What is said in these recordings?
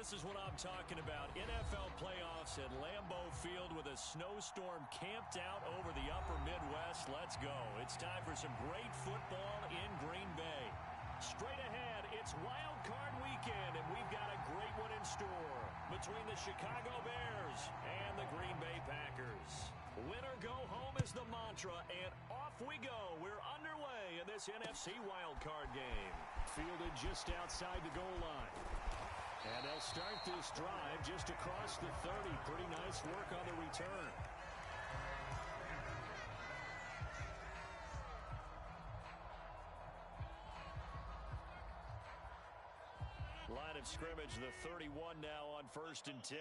This is what I'm talking about. NFL playoffs at Lambeau Field with a snowstorm camped out over the upper Midwest. Let's go. It's time for some great football in Green Bay. Straight ahead, it's Wild Card Weekend, and we've got a great one in store between the Chicago Bears and the Green Bay Packers. Win or go home is the mantra, and off we go. We're underway in this NFC Wild Card game. Fielded just outside the goal line. And they'll start this drive just across the 30. Pretty nice work on the return. Line of scrimmage, the 31 now on 1st and 10.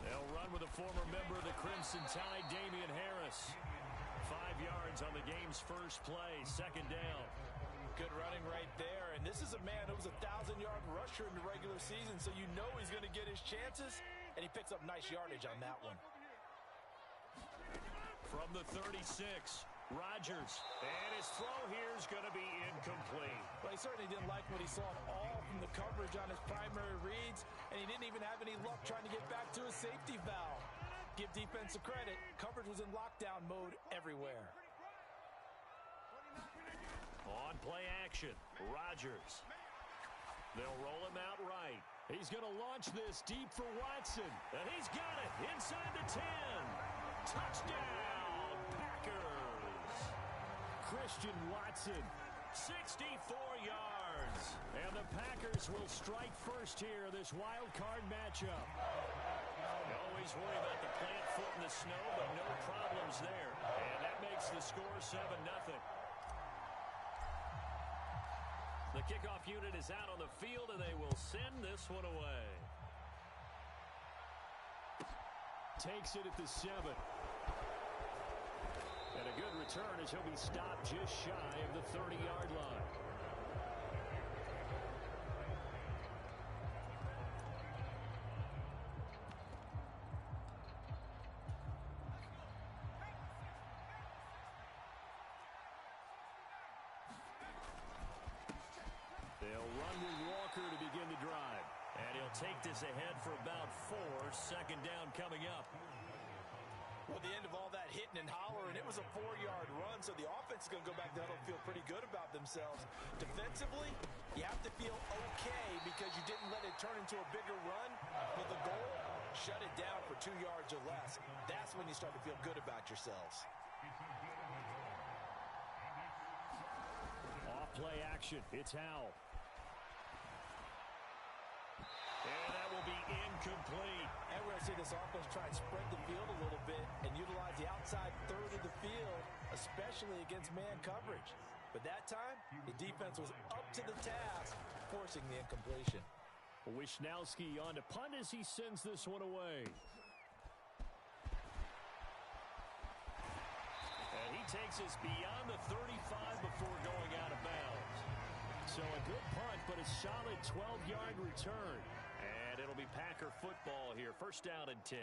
They'll run with a former member of the Crimson Tide, Damian Harris. 5 yards on the game's first play, 2nd down. Good running right there. And this is a man who was a 1,000-yard rusher in the regular season, so you know he's going to get his chances, and he picks up nice yardage on that one. From the 36, Rodgers. And his throw here is going to be incomplete. Well, he certainly didn't like what he saw at all from the coverage on his primary reads, and he didn't even have any luck trying to get back to his safety valve. Give defensive credit. Coverage was in lockdown mode everywhere. On play action, Rodgers. They'll roll him out right. He's going to launch this deep for Watson. And he's got it inside the 10. Touchdown, Packers. Christian Watson, 64 yards. And the Packers will strike first here, this wild card matchup. You always worry about the plant foot in the snow, but no problems there. And that makes the score 7-0. The kickoff unit is out on the field, and they will send this one away. Takes it at the 7. And a good return as he'll be stopped just shy of the 30-yard line. They'll run with Walker to begin the drive. And he'll take this ahead for about 4. 2nd down coming up. Well, the end of all that hitting and hollering, it was a 4-yard run, so the offense is going to go back there and feel pretty good about themselves. Defensively, you have to feel okay because you didn't let it turn into a bigger run. But the goal, shut it down for 2 yards or less. That's when you start to feel good about yourselves. Off play action, it's Howell. And that will be incomplete. And we're going to see this offense try and spread the field a little bit and utilize the outside third of the field, especially against man coverage. But that time, the defense was up to the task, forcing the incompletion. Wishnowski on to punt as he sends this one away. And he takes us beyond the 35 before going out of bounds. So a good punt, but a solid 12-yard return. And it'll be Packer football here. 1st down and 10.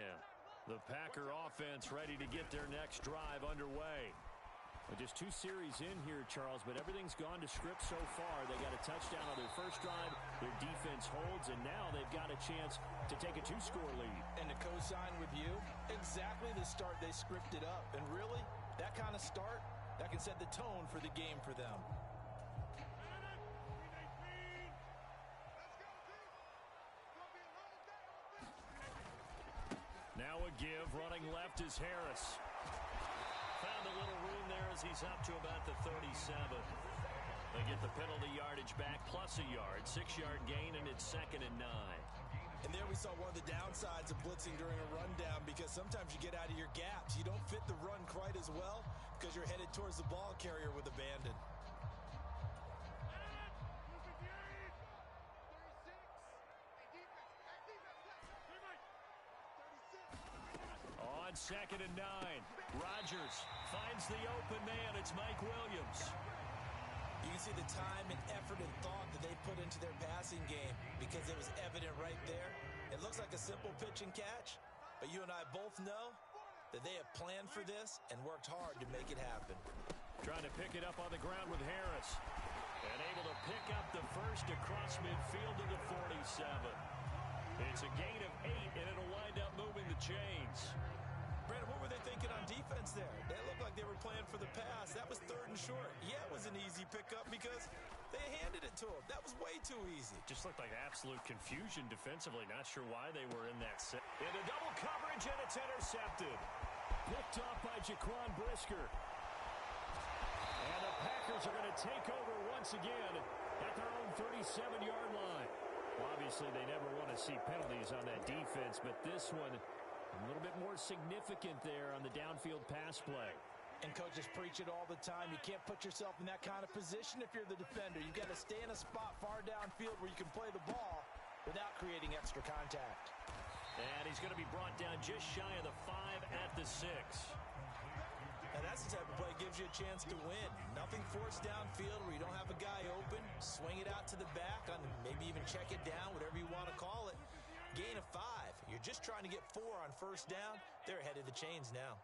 The Packer offense ready to get their next drive underway. Well, just 2 series in here, Charles, but everything's gone to script so far. They got a touchdown on their first drive. Their defense holds, and now they've got a chance to take a 2-score lead. And to co-sign with you, exactly the start they scripted up. And really, that kind of start, that can set the tone for the game for them. Now a give, running left is Harris. Found a little room there as he's up to about the 37. They get the penalty yardage back plus a yard. 6-yard gain, and it's 2nd and 9. And there we saw one of the downsides of blitzing during a rundown, because sometimes you get out of your gaps. You don't fit the run quite as well because you're headed towards the ball carrier with abandon. On 2nd and 9, Rodgers finds the open man. It's Mike Williams. You can see the time and effort and thought that they put into their passing game because it was evident right there. It looks like a simple pitch and catch, but you and I both know that they have planned for this and worked hard to make it happen. Trying to pick it up on the ground with Harris. And able to pick up the first across midfield to the 47. It's a gain of 8, and it'll wind up moving the chains. Brandon, what were they thinking on defense there? They looked like they were playing for the pass. That was 3rd and short. Yeah, it was an easy pickup because they handed it to him. That was way too easy. Just looked like absolute confusion defensively. Not sure why they were in that set. Into double coverage, and it's intercepted. Picked off by Jaquan Brisker. And the Packers are going to take over once again at their own 37-yard line. Well, obviously, they never want to see penalties on that defense, but this one a little bit more significant there on the downfield pass play. And coaches preach it all the time. You can't put yourself in that kind of position if you're the defender. You've got to stay in a spot far downfield where you can play the ball without creating extra contact. And he's going to be brought down just shy of the 5 at the 6. Now that's the type of play that gives you a chance to win. Nothing forced downfield where you don't have a guy open. Swing it out to the back, on maybe even check it down, whatever you want to call it. Gain of 5. You're just trying to get 4 on first down. They're ahead of the chains now.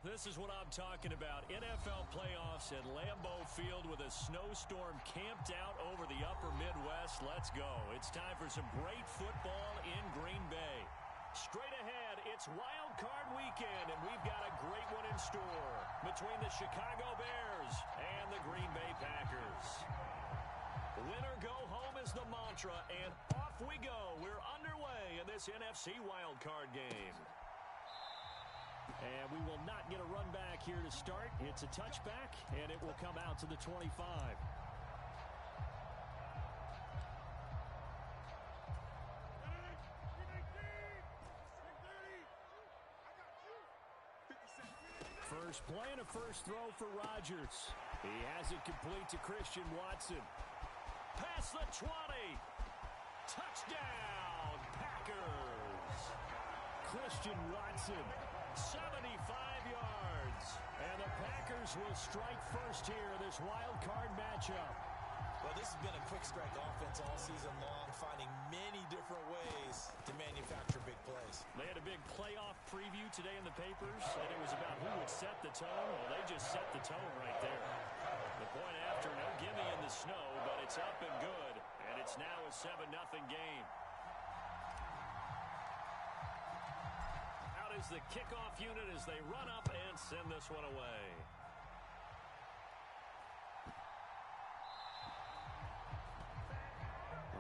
This is what I'm talking about. NFL playoffs at Lambeau Field with a snowstorm camped out over the upper Midwest. Let's go. It's time for some great football in Green Bay. Straight ahead, it's Wild Card Weekend, and we've got a great one in store between the Chicago Bears and the Green Bay Packers. Win or go home is the mantra, and off we go. We're underway in this NFC Wild Card game. And we will not get a run back here to start. It's a touchback, and it will come out to the 25. First play and a first throw for Rodgers. He has it complete to Christian Watson. Past the 20. Touchdown, Packers. Christian Watson, 75 yards. And the Packers will strike first here in this wild card matchup. Well, this has been a quick strike offense all season long, finding many different ways to manufacture big plays. They had a big playoff preview today in the papers, and it was about who would set the tone. Well, they just set the tone right there. The point after, no gimme in the snow, but it's up and good, and it's now a 7-0 game. Out is the kickoff unit as they run up and send this one away.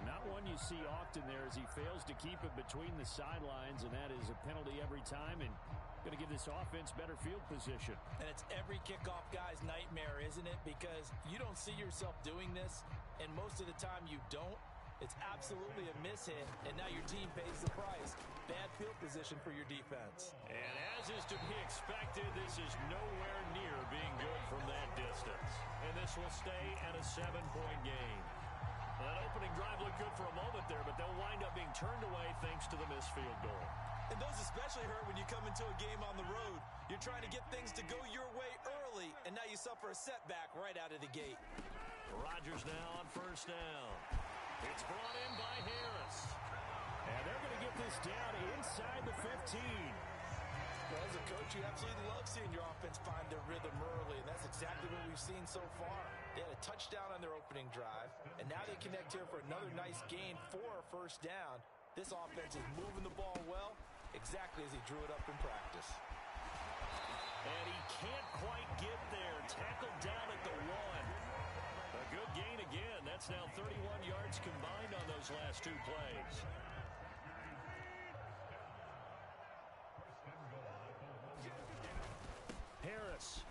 Not one you see often there as he fails to keep it between the sidelines, and that is a penalty every time and going to give this offense better field position. And it's every kickoff guy's nightmare, isn't it? Because you don't see yourself doing this, and most of the time you don't. It's absolutely a mishit, and now your team pays the price. Bad field position for your defense. And as is to be expected, this is nowhere near being good from that distance. And this will stay at a 7-point game. That opening drive looked good for a moment there, but they'll wind up being turned away thanks to the missed field goal. And those especially hurt when you come into a game on the road. You're trying to get things to go your way early, and now you suffer a setback right out of the gate. Rodgers now on first down. It's brought in by Harris. And they're going to get this down inside the 15. Well, as a coach, you absolutely love seeing your offense find their rhythm early, and that's exactly what we've seen so far. They had a touchdown on their opening drive, and now they connect here for another nice gain for a first down. This offense is moving the ball well, exactly as he drew it up in practice. And he can't quite get there. Tackled down at the 1. A good gain again. That's now 31 yards combined on those last two plays. Harris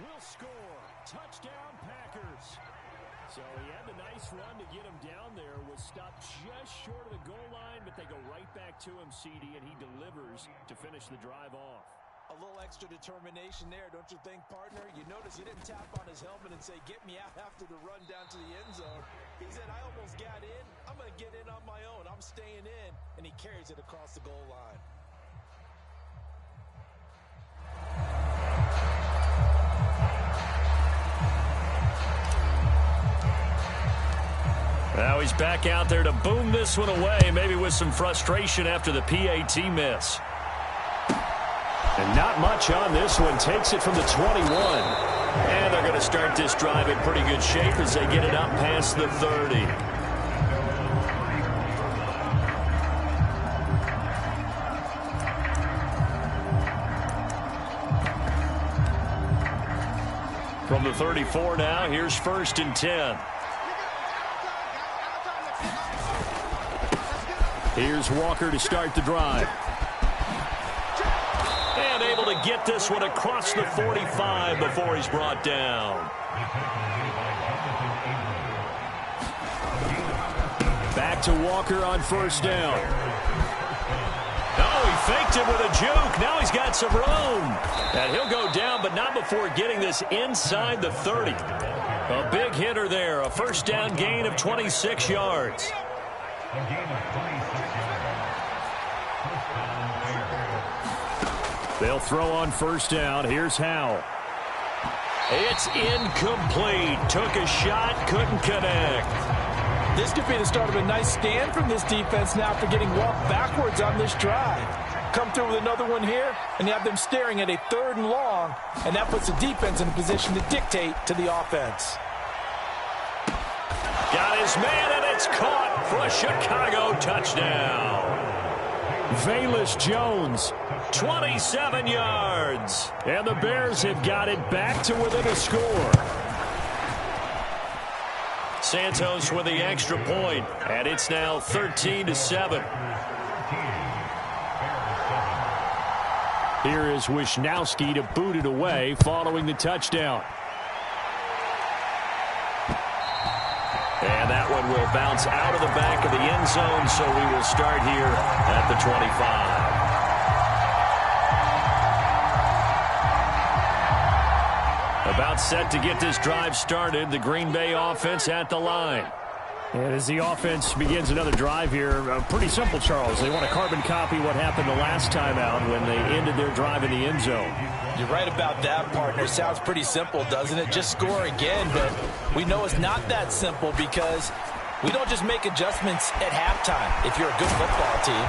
will score. Touchdown, Packers. So he had the nice run to get him down there. Was stopped just short of the goal line, but they go right back to him, CD, and he delivers to finish the drive off. A little extra determination there, don't you think, partner? You notice he didn't tap on his helmet and say, get me out after the run down to the end zone. He said, I almost got in. I'm going to get in on my own. I'm staying in. And he carries it across the goal line. Now he's back out there to boom this one away, maybe with some frustration after the PAT miss. And not much on this one. Takes it from the 21. And they're going to start this drive in pretty good shape as they get it up past the 30. From the 34 now, here's 1st and 10. Here's Walker to start the drive. And able to get this one across the 45 before he's brought down. Back to Walker on first down. Oh, he faked it with a juke. Now he's got some room. And he'll go down, but not before getting this inside the 30. A big hitter there. A first down gain of 26 yards. They'll throw on first down. Here's Howell. It's incomplete. Took a shot, couldn't connect. This could be the start of a nice stand from this defense now for getting walked backwards on this drive. come through with another one here, and you have them staring at a 3rd and long, and that puts the defense in a position to dictate to the offense. Got his man, and it's caught for a Chicago touchdown. Velus Jones, 27 yards. And the Bears have got it back to within a score. Santos with the extra point, and it's now 13-7. Here is Wisnowski to boot it away following the touchdown. And that one will bounce out of the back of the end zone, so we will start here at the 25. About set to get this drive started, the Green Bay offense at the line. And as the offense begins another drive here, pretty simple, Charles. They want to carbon copy what happened the last time out when they ended their drive in the end zone. You're right about that, partner. Sounds pretty simple, doesn't it? Just score again, but we know it's not that simple because we don't just make adjustments at halftime if you're a good football team.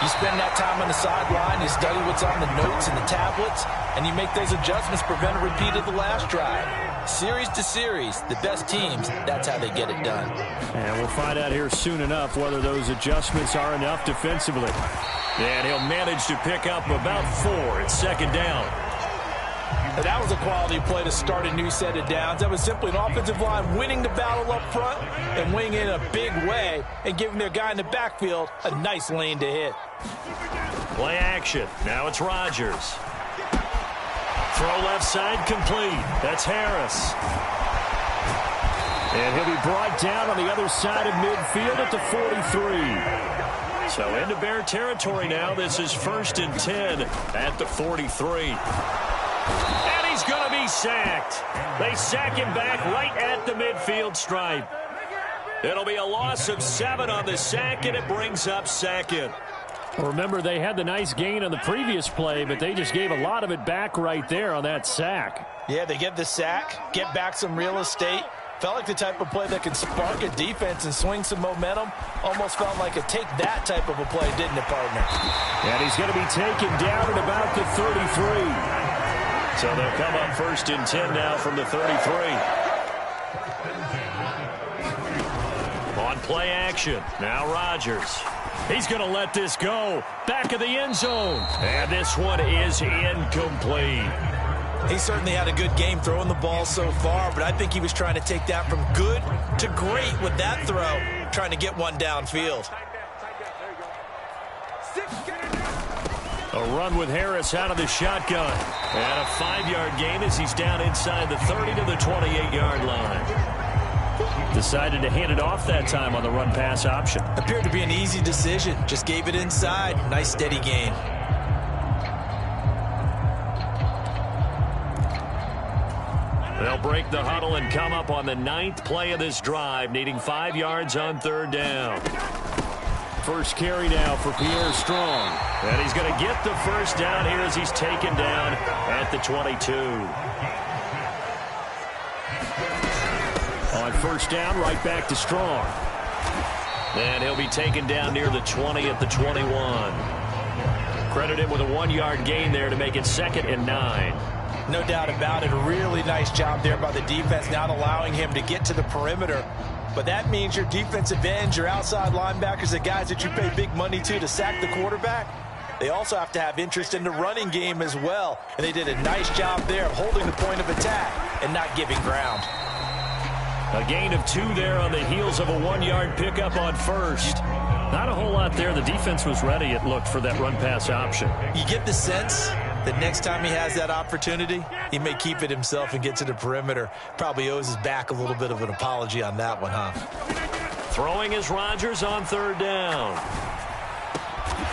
You spend that time on the sideline, you study what's on the notes and the tablets, and you make those adjustments to prevent a repeat of the last drive. Series to series, the best teams, that's how they get it done. And we'll find out here soon enough whether those adjustments are enough defensively. And he'll manage to pick up about 4. It's 2nd down. And that was a quality play to start a new set of downs. That was simply an offensive line winning the battle up front and winning in a big way and giving their guy in the backfield a nice lane to hit. Play action. Now it's Rodgers. Throw left side complete. That's Harris. And he'll be brought down on the other side of midfield at the 43. So into Bear territory now. This is 1st and 10 at the 43. And he's going to be sacked. They sack him back right at the midfield stripe. It'll be a loss of 7 on the sack, and it brings up 2nd. Well, remember, they had the nice gain on the previous play, but they just gave a lot of it back right there on that sack. Yeah, they get the sack, get back some real estate. Felt like the type of play that could spark a defense and swing some momentum. Almost felt like a take that type of a play, didn't it, partner? And he's going to be taken down at about the 33. So they'll come up 1st and 10 now from the 33. On play action, now Rodgers. He's going to let this go. Back of the end zone. And this one is incomplete. He certainly had a good game throwing the ball so far, but I think he was trying to take that from good to great with that throw, trying to get one downfield. A run with Harris out of the shotgun. And a 5-yard gain as he's down inside the 30 to the 28-yard line. Decided to hand it off that time on the run-pass option. Appeared to be an easy decision. Just gave it inside. Nice steady gain. They'll break the huddle and come up on the 9th play of this drive, needing 5 yards on 3rd down. First carry now for Pierre Strong. And he's going to get the first down here as he's taken down at the 22. On 1st down, right back to Strong. And he'll be taken down near the 20 at the 21. Credited with a 1-yard gain there to make it 2nd and 9. No doubt about it. A really nice job there by the defense, not allowing him to get to the perimeter. But that means your defensive ends, your outside linebackers, the guys that you pay big money to sack the quarterback, they also have to have interest in the running game as well. And they did a nice job there of holding the point of attack and not giving ground. A gain of 2 there on the heels of a 1-yard pickup on 1st. Not a whole lot there. The defense was ready, it looked, for that run-pass option. You get the sense that next time he has that opportunity, he may keep it himself and get to the perimeter. Probably owes his back a little bit of an apology on that one, huh? Throwing is Rodgers on 3rd down.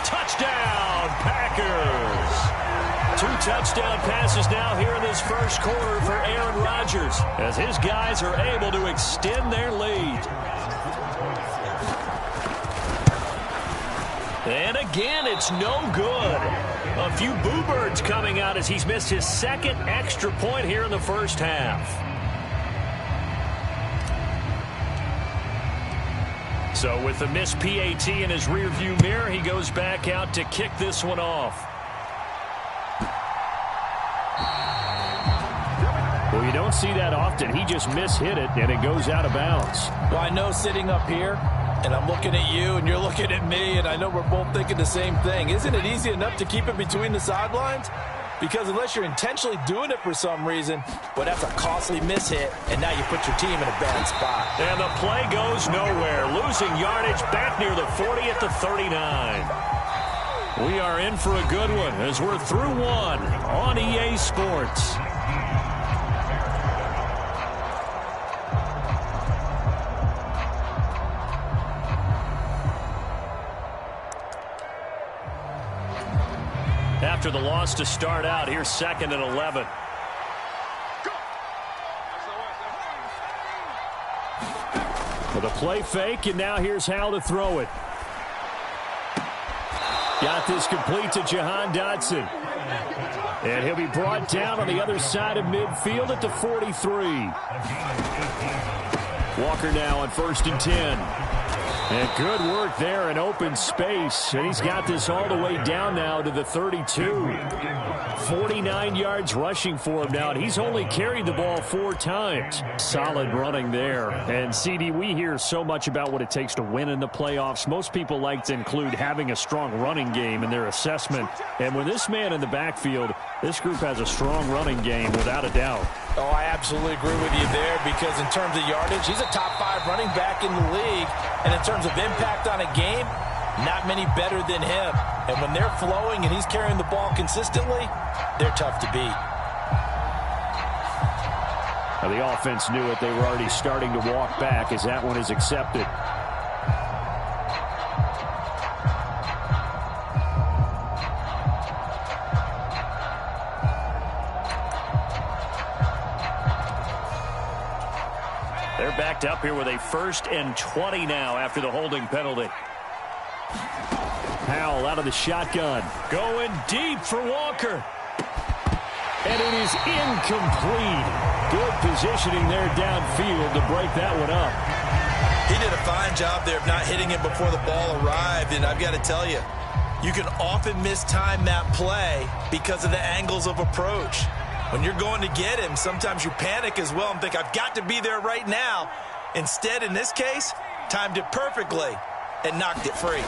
Touchdown, Packers! 2 touchdown passes now here in this first quarter for Aaron Rodgers as his guys are able to extend their lead. And again, it's no good. A few boo birds coming out as he's missed his 2nd extra point here in the first half. So with the missed PAT in his rearview mirror, he goes back out to kick this one off. Well, you don't see that often. He just mishit it, and it goes out of bounds. Well, I know sitting up here, and I'm looking at you, and you're looking at me, and I know we're both thinking the same thing. Isn't it easy enough to keep it between the sidelines? Because unless you're intentionally doing it for some reason, well, that's a costly mishit, and now you put your team in a bad spot. And the play goes nowhere. Losing yardage back near the 40 at the 39. We are in for a good one as we're through one on EA Sports. After the loss to start out, here's 2nd and 11. With a play fake, and now here's Hal to throw it. Got this complete to Jahan Dotson. And he'll be brought down on the other side of midfield at the 43. Walker now on 1st and 10. And good work there in open space. And he's got this all the way down now to the 32. 49 yards rushing for him now. And he's only carried the ball 4 times. Solid running there. And, CD, we hear so much about what it takes to win in the playoffs. Most people like to include having a strong running game in their assessment. And with this man in the backfield, this group has a strong running game without a doubt. Oh, I absolutely agree with you there because in terms of yardage, he's a top 5 running back in the league. And in terms of impact on a game, not many better than him. And when they're flowing and he's carrying the ball consistently, they're tough to beat. Now the offense knew it. They were already starting to walk back as that one is accepted. They're backed up here with a 1st and 20 now after the holding penalty. Howell out of the shotgun. Going deep for Walker. And it is incomplete. Good positioning there downfield to break that one up. He did a fine job there of not hitting it before the ball arrived. And I've got to tell you, you can often mistime that play because of the angles of approach. When you're going to get him, sometimes you panic as well and think, I've got to be there right now. Instead, in this case, timed it perfectly and knocked it free.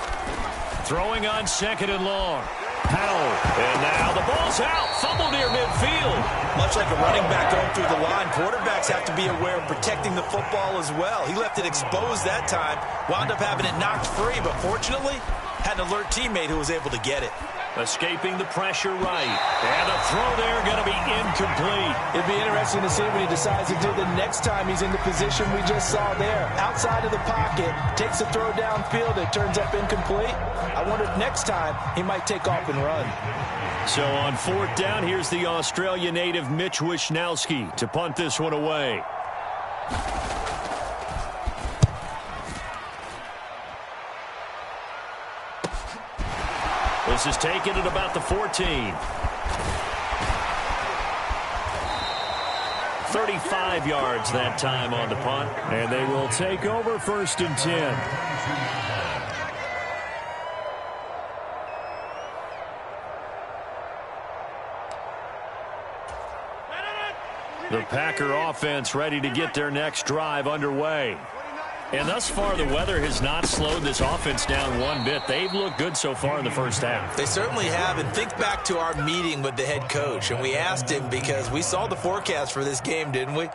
Throwing on 2nd and long. Powell. And now the ball's out. Fumble near midfield. Much like a running back going through the line, quarterbacks have to be aware of protecting the football as well. He left it exposed that time, wound up having it knocked free, but fortunately, had an alert teammate who was able to get it. Escaping the pressure right. And the throw there going to be incomplete. It'd be interesting to see what he decides to do the next time he's in the position we just saw there. Outside of the pocket, takes a throw downfield, it turns up incomplete. I wonder if next time he might take off and run. So on 4th down, here's the Australia native Mitch Wishnowsky to punt this one away. This is taken at about the 14. 35 yards that time on the punt. And they will take over 1st and 10. The Packer offense ready to get their next drive underway. And thus far, the weather has not slowed this offense down one bit. They've looked good so far in the first half. They certainly have. And think back to our meeting with the head coach. And we asked him because we saw the forecast for this game, didn't we?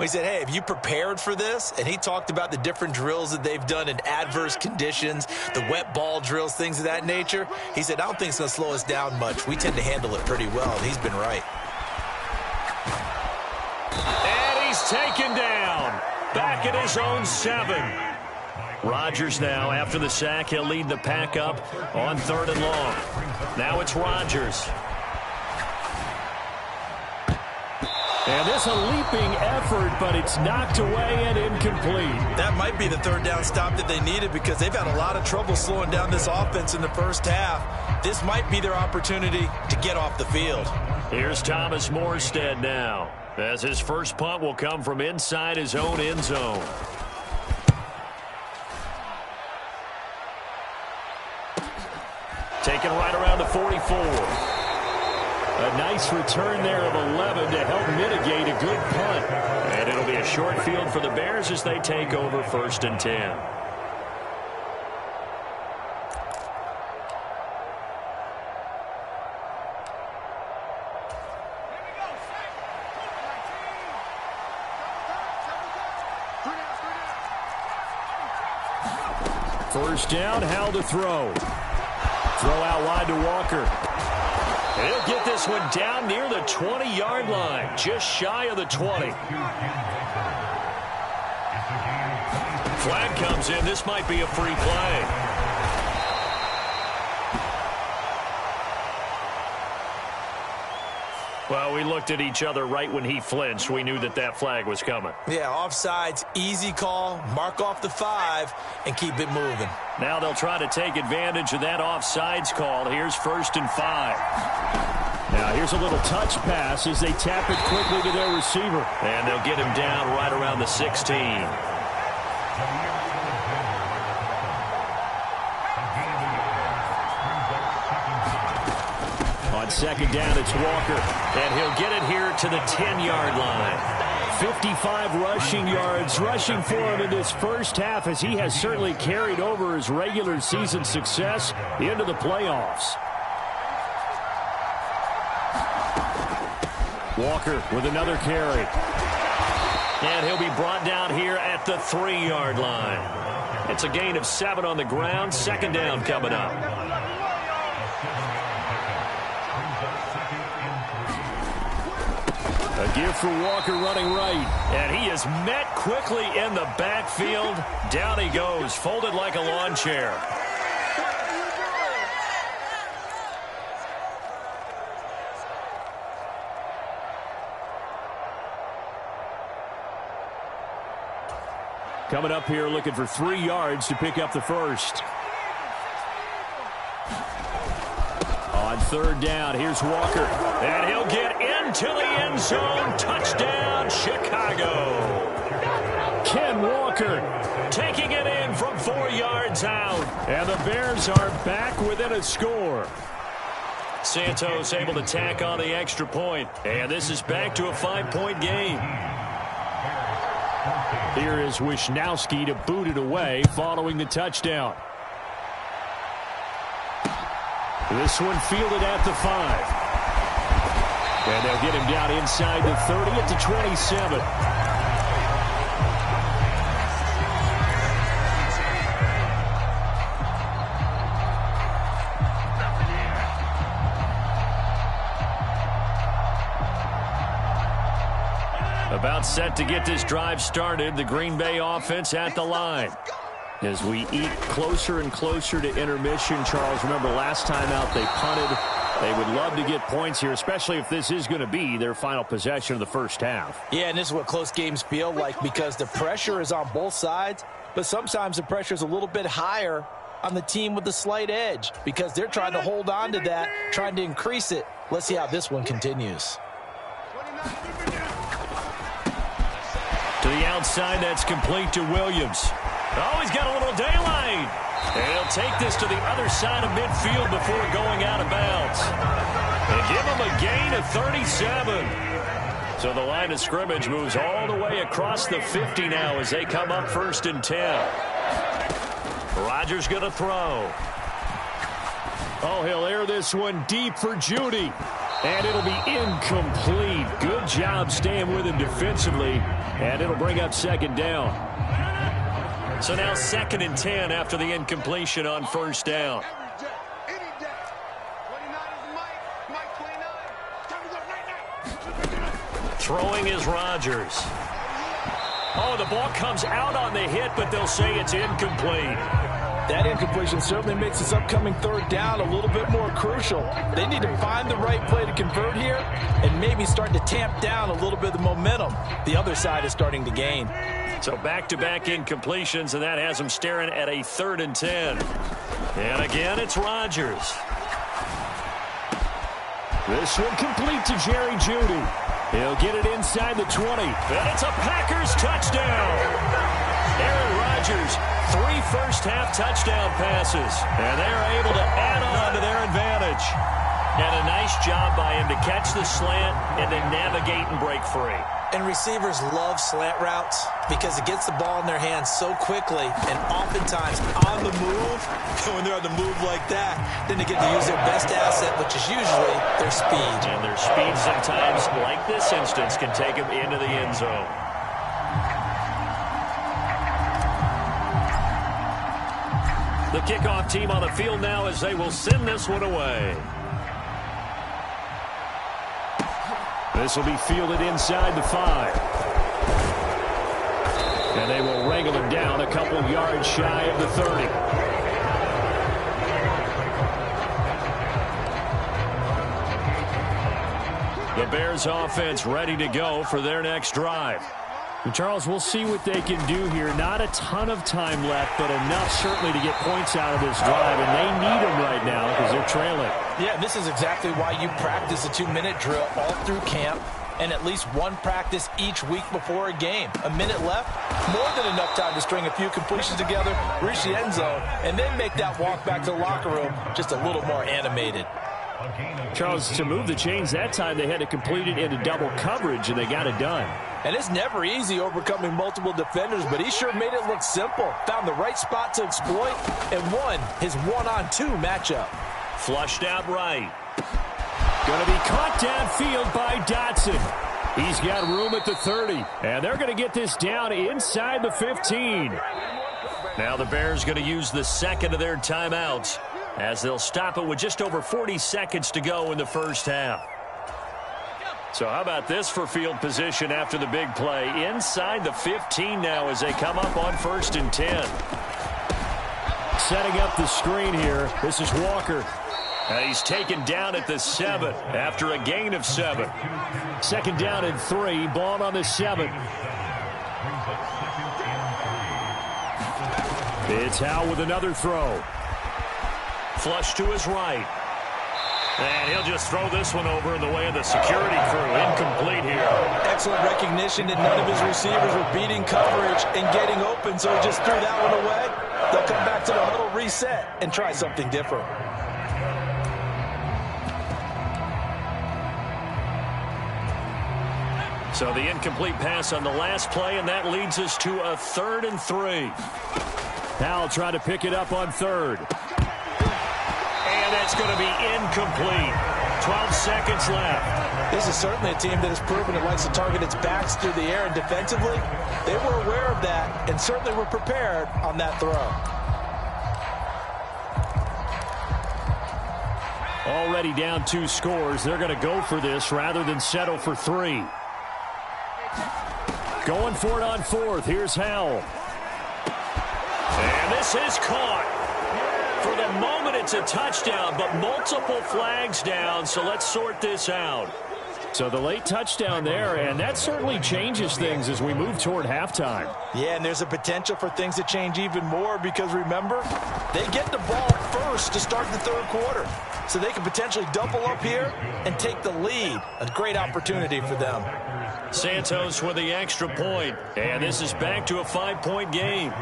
We said, hey, have you prepared for this? And he talked about the different drills that they've done in adverse conditions, the wet ball drills, things of that nature. He said, I don't think it's going to slow us down much. We tend to handle it pretty well, and he's been right. And he's taken down. Back at his own 7. Rodgers now, after the sack, he'll lead the pack up on 3rd and long. Now it's Rodgers. And this a leaping effort, but it's knocked away and incomplete. That might be the 3rd down stop that they needed because they've had a lot of trouble slowing down this offense in the first half. This might be their opportunity to get off the field. Here's Thomas Morstead now, as his first punt will come from inside his own end zone. 44. A nice return there of 11 to help mitigate a good punt. And it'll be a short field for the Bears as they take over 1st and 10. First down, Howell to throw. Throw out wide to Walker. He'll get this one down near the 20-yard line, just shy of the 20. Flag comes in. This might be a free play. Well, we looked at each other right when he flinched. We knew that that flag was coming. Yeah, offsides, easy call. Mark off the 5 and keep it moving. Now they'll try to take advantage of that offsides call. Here's 1st and 5. Now here's a little touch pass as they tap it quickly to their receiver. And they'll get him down right around the 16. On 2nd down, it's Walker. And he'll get it here to the 10-yard line. 55 rushing yards rushing for him in this first half as he has certainly carried over his regular season success into the playoffs. Walker with another carry. And he'll be brought down here at the 3-yard line. It's a gain of 7 on the ground. 2nd down coming up. A give for Walker running right. And he is met quickly in the backfield. Down he goes, folded like a lawn chair. Coming up here looking for 3 yards to pick up the first. On 3rd down, here's Walker. And he'll get into the end zone. Touchdown, Chicago. Ken Walker taking it in from 4 yards out. And the Bears are back within a score. Santos able to tack on the extra point. And this is back to a 5-point game. Here is Wisnowski to boot it away following the touchdown. This one fielded at the 5. And they'll get him down inside the 30 at the 27. About set to get this drive started. The Green Bay offense at the line. As we eat closer and closer to intermission, Charles, remember last time out they punted. They would love to get points here, especially if this is going to be their final possession of the first half. Yeah, and this is what close games feel like because the pressure is on both sides, but sometimes the pressure is a little bit higher on the team with the slight edge because they're trying to hold on to that, trying to increase it. Let's see how this one continues. To the outside, that's complete to Williams. Oh, he's got a little daylight. And he'll take this to the other side of midfield before going out of bounds. And give him a gain of 37. So the line of scrimmage moves all the way across the 50 now as they come up 1st and 10. Rodgers going to throw. Oh, he'll air this one deep for Judy. And it'll be incomplete. Good job staying with him defensively. And it'll bring up 2nd down. So now 2nd and 10 after the incompletion on 1st down. Throwing is Rodgers. Oh, the ball comes out on the hit, but they'll say it's incomplete. That incompletion certainly makes this upcoming 3rd down a little bit more crucial. They need to find the right play to convert here and maybe start to tamp down a little bit of the momentum the other side is starting to gain. So back-to-back incompletions, and that has them staring at a 3rd and 10. And again, it's Rodgers. This one complete to Jerry Jeudy. He'll get it inside the 20. And it's a Packers touchdown. Aaron Rodgers Rodgers, 3 first-half touchdown passes, and they're able to add on to their advantage. And a nice job by him to catch the slant and then navigate and break free. And receivers love slant routes because it gets the ball in their hands so quickly and oftentimes on the move. When they're on the move like that, then they get to use their best asset, which is usually their speed. And their speed sometimes, like this instance, can take them into the end zone. The kickoff team on the field now as they will send this one away. This will be fielded inside the 5. And they will wrangle him down a couple yards shy of the 30. The Bears offense ready to go for their next drive. And Charles, we'll see what they can do here. Not a ton of time left, but enough certainly to get points out of this drive. And they need them right now because they're trailing. Yeah, this is exactly why you practice a 2-minute drill all through camp and at least one practice each week before a game. A minute left, more than enough time to string a few completions together, reach the end zone, and then make that walk back to the locker room just a little more animated. Charles, to move the chains that time, they had to complete it into double coverage, and they got it done. And it's never easy overcoming multiple defenders, but he sure made it look simple. Found the right spot to exploit and won his 1-on-2 matchup. Flushed out right. Going to be caught downfield by Dotson. He's got room at the 30, and they're going to get this down inside the 15. Now the Bears going to use the second of their timeouts as they'll stop it with just over 40 seconds to go in the first half. So how about this for field position after the big play? Inside the 15 now as they come up on 1st and 10. Setting up the screen here. This is Walker. And he's taken down at the 7 after a gain of 7. 2nd down and 3. Ball on the 7. It's Howell with another throw. Flush to his right. And he'll just throw this one over in the way of the security crew. Incomplete here. Excellent recognition that none of his receivers were beating coverage and getting open, so he just threw that one away. They'll come back to the huddle, reset, and try something different. So the incomplete pass on the last play, and that leads us to a 3rd and 3. Howell trying to pick it up on 3rd. And that's going to be incomplete. 12 seconds left. This is certainly a team that has proven it likes to target its backs through the air, and defensively, they were aware of that and certainly were prepared on that throw. Already down 2 scores. They're going to go for this rather than settle for 3. Going for it on 4th. Here's Howell. And this is caught. For the moment, it's a touchdown, but multiple flags down, so let's sort this out. So the late touchdown there, and that certainly changes things as we move toward halftime. Yeah, and there's a potential for things to change even more because, remember, they get the ball first to start the 3rd quarter. So they can potentially double up here and take the lead. A great opportunity for them. Santos with the extra point, and this is back to a 5-point game.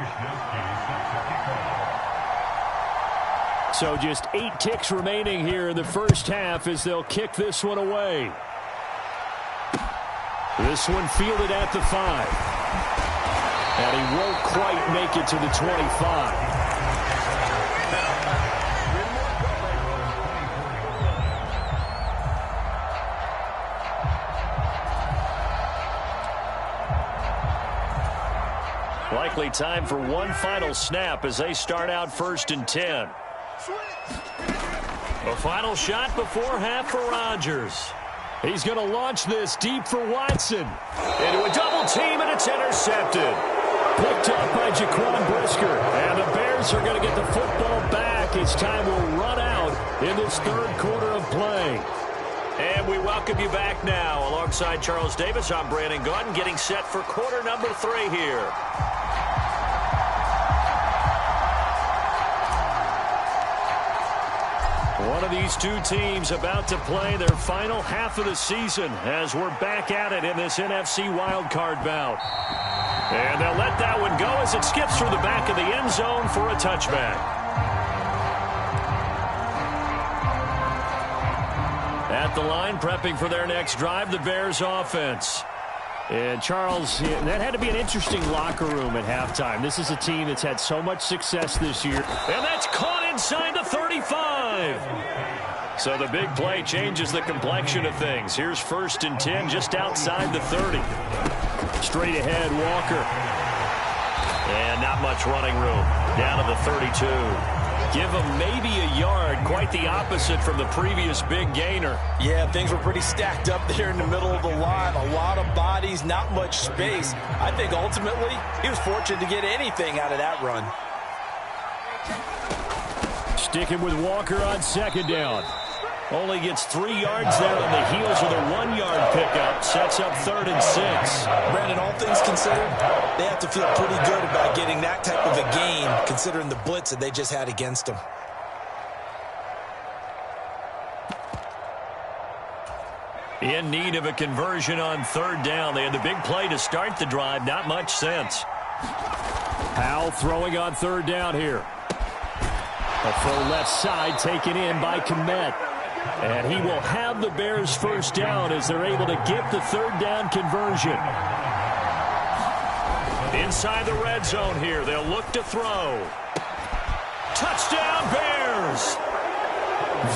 So just 8 ticks remaining here in the first half as they'll kick this one away. This one fielded at the 5. And he won't quite make it to the 25. Likely time for one final snap as they start out 1st and 10. A final shot before half for Rodgers. He's going to launch this deep for Watson. Into a double team, and it's intercepted. Picked up by Jaquan Brisker. And the Bears are going to get the football back as time will run out in this 3rd quarter of play. And we welcome you back now. Alongside Charles Davis, I'm Brandon Gaudin, getting set for quarter number 3 here. One of these two teams about to play their final half of the season as we're back at it in this NFC wildcard bout. And they'll let that one go as it skips through the back of the end zone for a touchback. At the line, prepping for their next drive, the Bears offense. And Charles, that had to be an interesting locker room at halftime. This is a team that's had so much success this year. And that's caught inside the 35. So the big play changes the complexion of things. Here's 1st and 10 just outside the 30. Straight ahead, Walker. And not much running room. Down to the 32. Give him maybe a yard, quite the opposite from the previous big gainer. Yeah, things were pretty stacked up there in the middle of the line. A lot of bodies, not much space. I think ultimately he was fortunate to get anything out of that run. Sticking with Walker on 2nd down. Only gets 3 yards there on the heels of the 1-yard pickup. Sets up 3rd and 6. Brandon, all things considered, they have to feel pretty good about getting that type of a gain, considering the blitz that they just had against them. In need of a conversion on 3rd down. They had the big play to start the drive. Not much sense. Powell throwing on 3rd down here. A throw left side taken in by Kmet. And he will have the Bears 1st down as they're able to get the 3rd down conversion. Inside the red zone here, they'll look to throw. Touchdown Bears!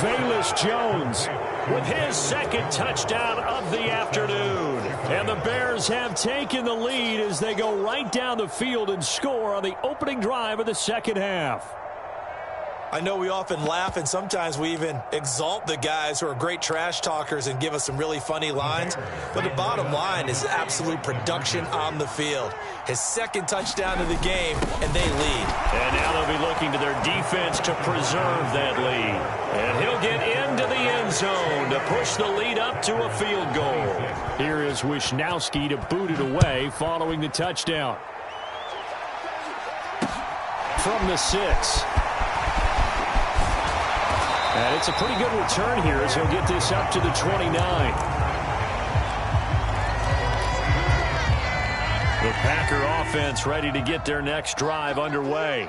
Velus Jones with his 2nd touchdown of the afternoon. And the Bears have taken the lead as they go right down the field and score on the opening drive of the 2nd half. I know we often laugh and sometimes we even exalt the guys who are great trash talkers and give us some really funny lines. But the bottom line is absolute production on the field. His 2nd touchdown of the game, and they lead. And now they'll be looking to their defense to preserve that lead. And he'll get into the end zone to push the lead up to a field goal. Here is Wisnowski to boot it away following the touchdown. From the 6. And it's a pretty good return here as he'll get this up to the 29. The Packer offense ready to get their next drive underway.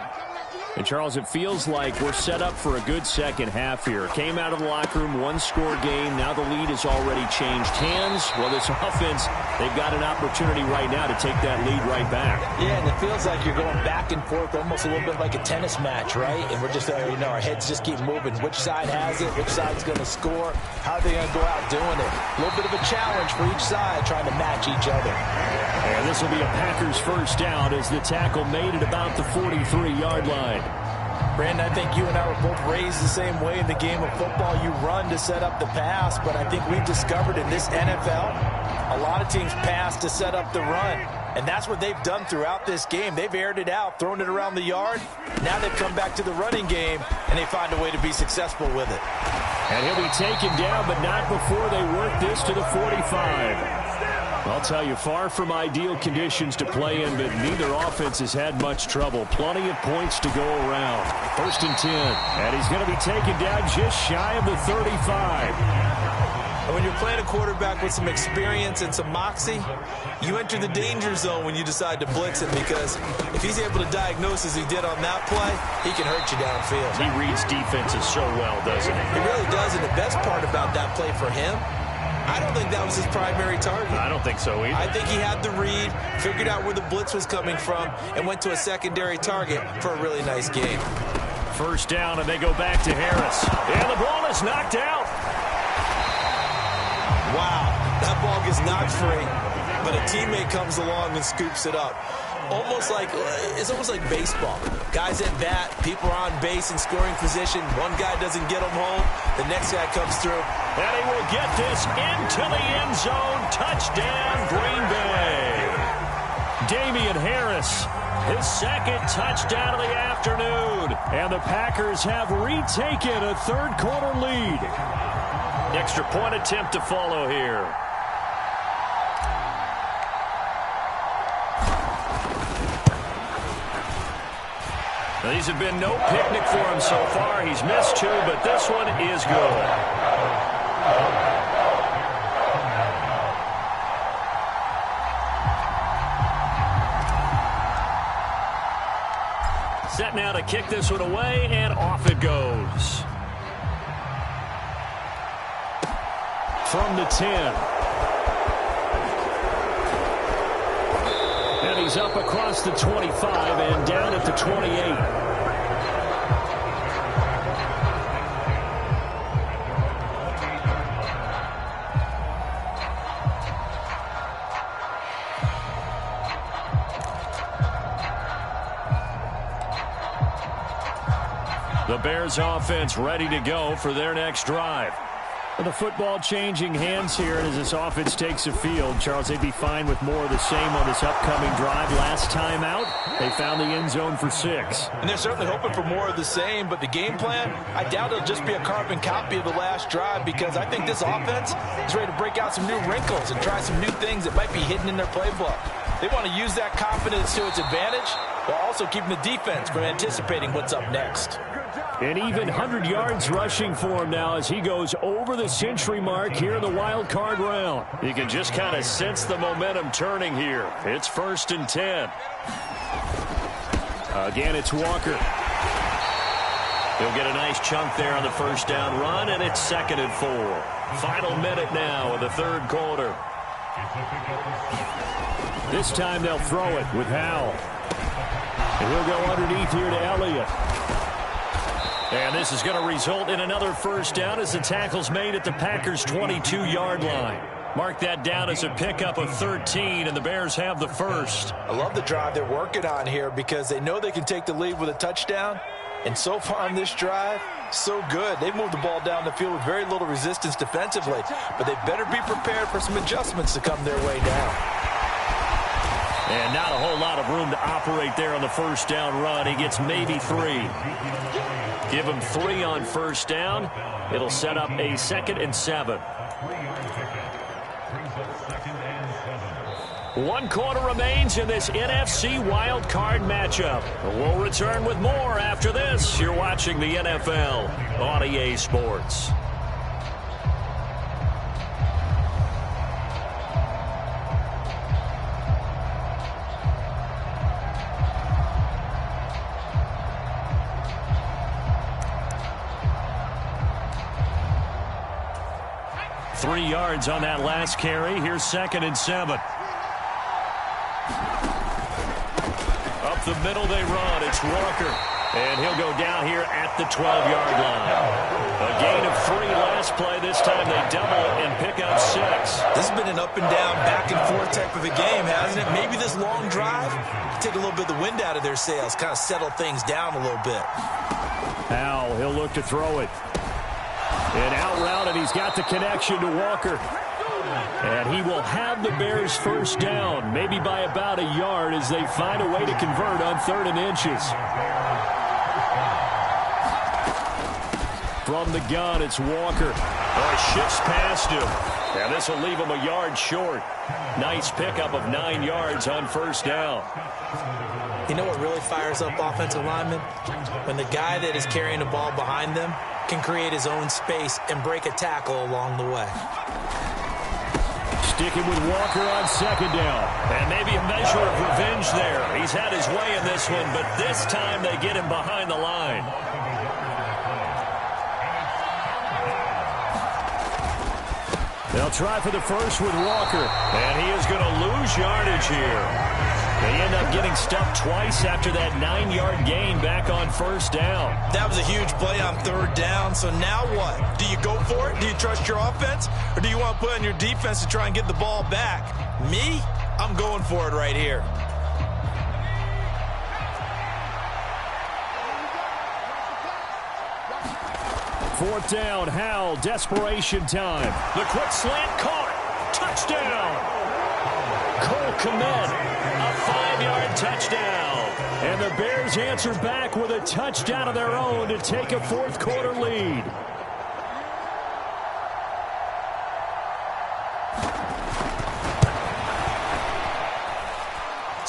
And, Charles, it feels like we're set up for a good 2nd half here. Came out of the locker room, 1-score game. Now the lead has already changed hands. Well, this offense, they've got an opportunity right now to take that lead right back. Yeah, and it feels like you're going back and forth almost a little bit like a tennis match, right? And we're just, our heads just keep moving. Which side has it? Which side's going to score? How are they going to go out doing it? A little bit of a challenge for each side trying to match each other. And this will be a Packers 1st down as the tackle made it about the 43-yard line. Brandon, I think you and I were both raised the same way in the game of football. You run to set up the pass, but I think we've discovered in this NFL, a lot of teams pass to set up the run. And that's what they've done throughout this game. They've aired it out, thrown it around the yard. Now they've come back to the running game, and they find a way to be successful with it. And he'll be taken down, but not before they work this to the 45. I'll tell you, far from ideal conditions to play in, but neither offense has had much trouble. Plenty of points to go around. 1st and 10. And he's going to be taken down just shy of the 35. And when you're playing a quarterback with some experience and some moxie, you enter the danger zone when you decide to blitz him, because if he's able to diagnose as he did on that play, he can hurt you downfield. He reads defenses so well, doesn't he? He really does, and the best part about that play for him, I don't think that was his primary target. I don't think so either. I think he had the read, figured out where the blitz was coming from, and went to a secondary target for a really nice game. 1st down, and they go back to Harris. And the ball is knocked out. Wow, that ball gets knocked free, but a teammate comes along and scoops it up. It's almost like baseball. Guys at bat, people are on base in scoring position. One guy doesn't get them home, the next guy comes through. And he will get this into the end zone. Touchdown, Green Bay. Damian Harris, his 2nd touchdown of the afternoon. And the Packers have retaken a 3rd quarter lead. Extra point attempt to follow here. These have been no picnic for him so far. He's missed 2, but this one is good. Set now to kick this one away, and off it goes. From the 10. And he's up across the 25 and down at the 28. The Bears offense ready to go for their next drive. The football changing hands here, and as this offense takes the field, Charles, they'd be fine with more of the same on this upcoming drive. Last time out, they found the end zone for 6. And they're certainly hoping for more of the same, but the game plan, I doubt it'll just be a carbon copy of the last drive, because I think this offense is ready to break out some new wrinkles and try some new things that might be hidden in their playbook. They want to use that confidence to its advantage while also keeping the defense from anticipating what's up next. And even 100 yards rushing for him now as he goes over the century mark here in the wild card round. You can just kind of sense the momentum turning here. It's 1st and 10. Again, it's Walker. He'll get a nice chunk there on the first down run, and it's 2nd and 4. Final minute now of the 3rd quarter. This time they'll throw it with Howell. And he'll go underneath here to Elliott. And this is going to result in another first down as the tackle's made at the Packers' 22-yard line. Mark that down as a pickup of 13, and the Bears have the first. I love the drive they're working on here because they know they can take the lead with a touchdown. And so far on this drive, so good. They've moved the ball down the field with very little resistance defensively, but they better be prepared for some adjustments to come their way now. And not a whole lot of room to operate there on the first down run. He gets maybe 3. Give him 3 on first down. It'll set up a 2nd and 7. 1 quarter remains in this NFC wild card matchup. We'll return with more after this. You're watching the NFL on EA Sports. Three yards on that last carry. Here's 2nd and 7. Up the middle they run. It's Walker. And he'll go down here at the 12-yard line. A gain of 3 last play. This time they double it and pick up 6. This has been an up and down, back and forth type of a game, hasn't it? Maybe this long drive take a little bit of the wind out of their sails, kind of settle things down a little bit. Howell, he'll look to throw it. And out route, and he's got the connection to Walker. And he will have the Bears first down, maybe by about a yard as they find a way to convert on 3rd and inches. From the gun, it's Walker. Oh, he shifts past him. And this will leave him a yard short. Nice pickup of 9 yards on first down. You know what really fires up offensive linemen? When the guy that is carrying the ball behind them can create his own space and break a tackle along the way. Sticking with Walker on 2nd down. And maybe a measure of revenge there. He's had his way in this one, but this time they get him behind the line. They'll try for the first with Walker. And he is going to lose yardage here. They end up getting stuffed twice after that 9-yard gain back on first down. That was a huge play on 3rd down, so now what? Do you go for it? Do you trust your offense? Or do you want to put on your defense to try and get the ball back? Me? I'm going for it right here. Fourth down, Howell, desperation time. The quick slant caught. Touchdown. Cole Kmet, a 5-yard touchdown. And the Bears answer back with a touchdown of their own to take a 4th quarter lead.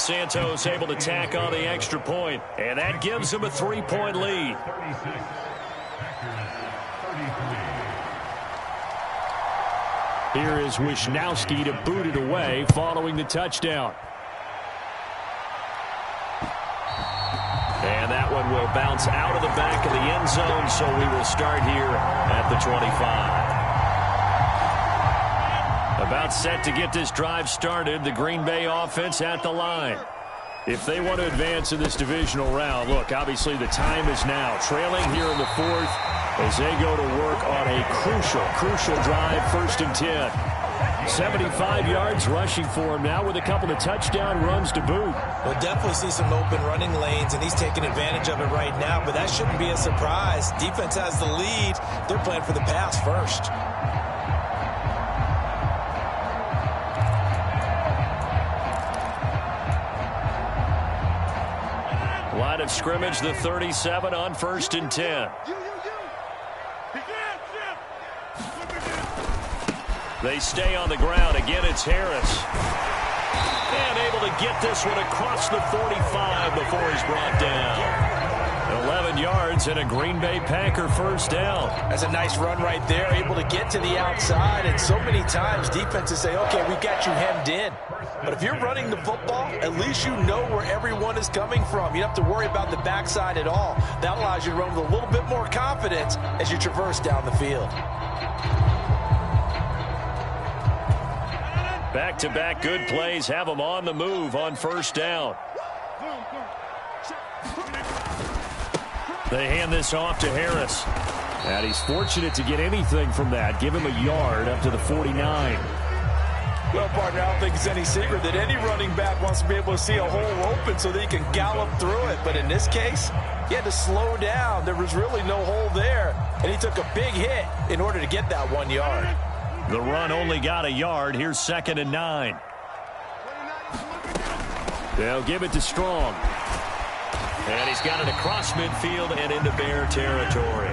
Santos able to tack on the extra point, and that gives them a 3-point lead. Here is Wisnowski to boot it away following the touchdown. And that one will bounce out of the back of the end zone, so we will start here at the 25. About set to get this drive started, the Green Bay offense at the line. If they want to advance in this divisional round, look, obviously the time is now. Trailing here in the fourth as they go to work on a crucial drive, 1st and 10. 75 yards rushing for him now with a couple of touchdown runs to boot. We'll definitely see some open running lanes, and he's taking advantage of it right now, but that shouldn't be a surprise. Defense has the lead. They're playing for the pass first. Line of scrimmage, the 37 on 1st and 10. They stay on the ground. Again, it's Harris. And able to get this one across the 45 before he's brought down. 11 yards and a Green Bay Packer first down. That's a nice run right there. Able to get to the outside. And so many times defenses say, okay, we got you hemmed in. But if you're running the football, at least you know where everyone is coming from. You don't have to worry about the backside at all. That allows you to run with a little bit more confidence as you traverse down the field. Back-to-back good plays have them on the move on 1st down. They hand this off to Harris. And he's fortunate to get anything from that. Give him a yard up to the 49. Well, partner, I don't think it's any secret that any running back wants to be able to see a hole open so that he can gallop through it. But in this case, he had to slow down. There was really no hole there. And he took a big hit in order to get that 1 yard. The run only got a yard. Here's 2nd and 9. They'll give it to Strong. And he's got it across midfield and into Bear territory.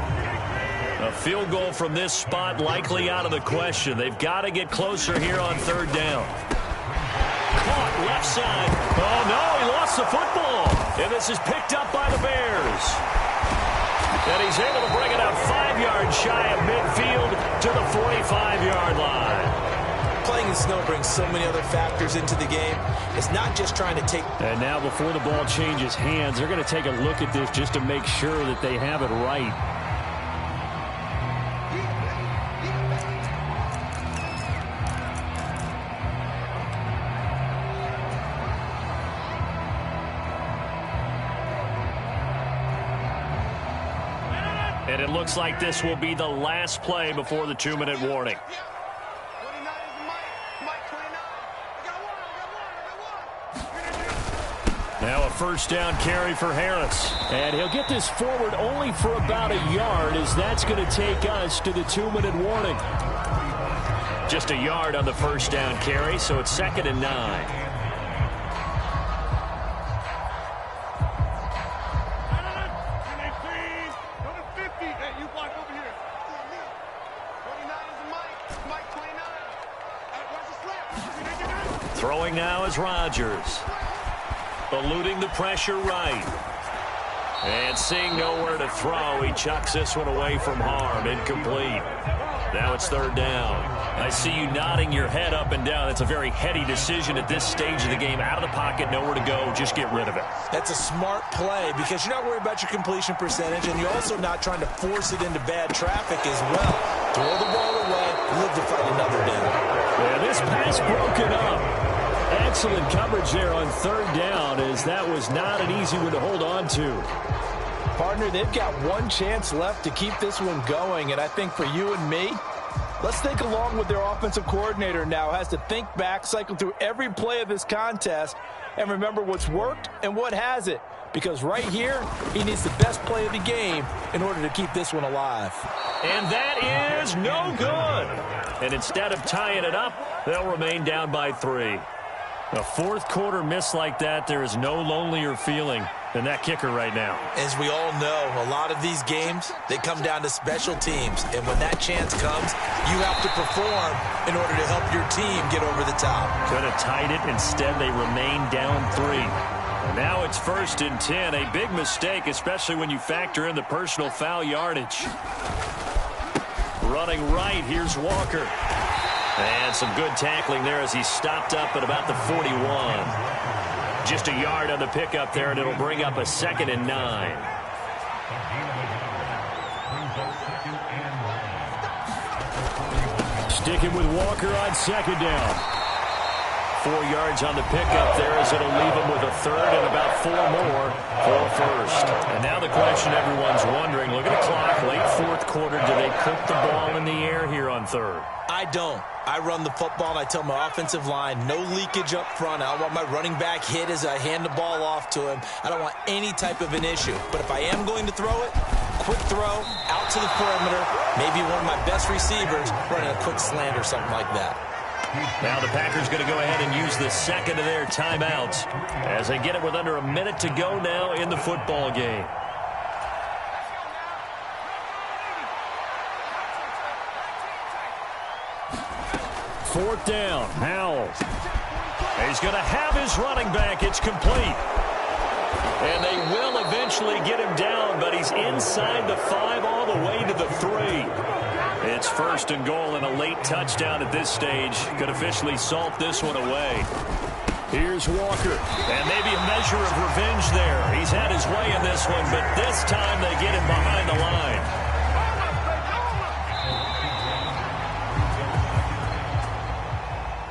A field goal from this spot likely out of the question. They've got to get closer here on 3rd down. Caught left side. Oh, no, he lost the football. And this is picked up by the Bears. And he's able to bring it up 5 yards shy of midfield to the 45-yard line. Playing in snow brings so many other factors into the game. It's not just trying to take... And now before the ball changes hands, they're going to take a look at this just to make sure that they have it right. And it looks like this will be the last play before the 2-minute warning. Now a 1st down carry for Harris. And he'll get this forward only for about a yard, as that's going to take us to the 2-minute warning. Just a yard on the 1st down carry, so it's 2nd and 9. Throwing now is Rodgers. Eluding the pressure right. And seeing nowhere to throw, he chucks this one away from harm. Incomplete. Now it's 3rd down. I see you nodding your head up and down. It's a very heady decision at this stage of the game. Out of the pocket, nowhere to go. Just get rid of it. That's a smart play because you're not worried about your completion percentage, and you're also not trying to force it into bad traffic as well. Throw the ball away, live to fight another down. And this pass broken up. Excellent coverage there on 3rd down, as that was not an easy one to hold on to. Partner, they've got one chance left to keep this one going, and I think for you and me, let's think along with their offensive coordinator now. Has to think back, cycle through every play of this contest, and remember what's worked and what hasn't. Because right here, he needs the best play of the game in order to keep this one alive. And that is no good. And instead of tying it up, they'll remain down by 3. A fourth quarter miss like that, there is no lonelier feeling than that kicker right now. As we all know, a lot of these games, they come down to special teams. And when that chance comes, you have to perform in order to help your team get over the top. Could have tied it. Instead, they remain down 3. And now it's 1st and 10. A big mistake, especially when you factor in the personal foul yardage. Running right, here's Walker. And some good tackling there as he stopped up at about the 41. Just a yard on the pickup there, and it'll bring up a 2nd and 9. Sticking with Walker on 2nd down. 4 yards on the pickup there as it'll leave him with a 3rd and about 4 more for a 1st. And now the question everyone's wondering, look at the clock, late 4th quarter, do they put the ball in the air here on 3rd? I don't. I run the football, and I tell my offensive line, no leakage up front. I don't want my running back hit as I hand the ball off to him. I don't want any type of an issue. But if I am going to throw it, quick throw, out to the perimeter, maybe one of my best receivers running a quick slant or something like that. Now the Packers going to go ahead and use the 2nd of their timeouts as they get it with under a minute to go now in the football game. Fourth down, Howell. He's going to have his running back. It's complete. And they will eventually get him down, but he's inside the 5 all the way to the 3. It's 1st and goal, and a late touchdown at this stage could officially salt this one away. Here's Walker, and maybe a measure of revenge there. He's had his way in this one, but this time they get him behind the line.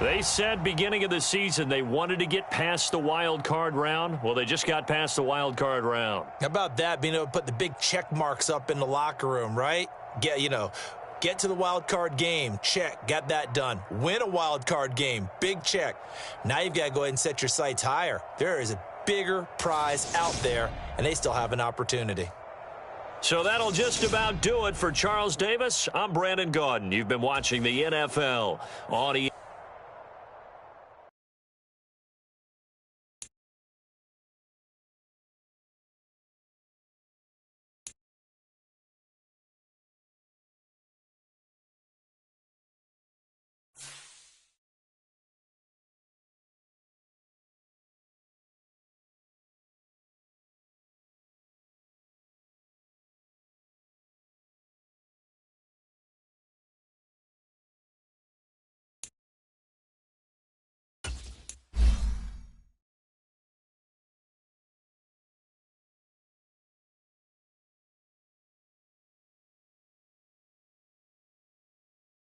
They said beginning of the season they wanted to get past the wild card round. Well, they just got past the wild card round. How about that, being able to put the big check marks up in the locker room, right? Get to the wild card game, check, got that done. Win a wild card game, big check. Now you've got to go ahead and set your sights higher. There is a bigger prize out there, and they still have an opportunity. So that'll just about do it for Charles Davis. I'm Brandon Gaudin. You've been watching the NFL on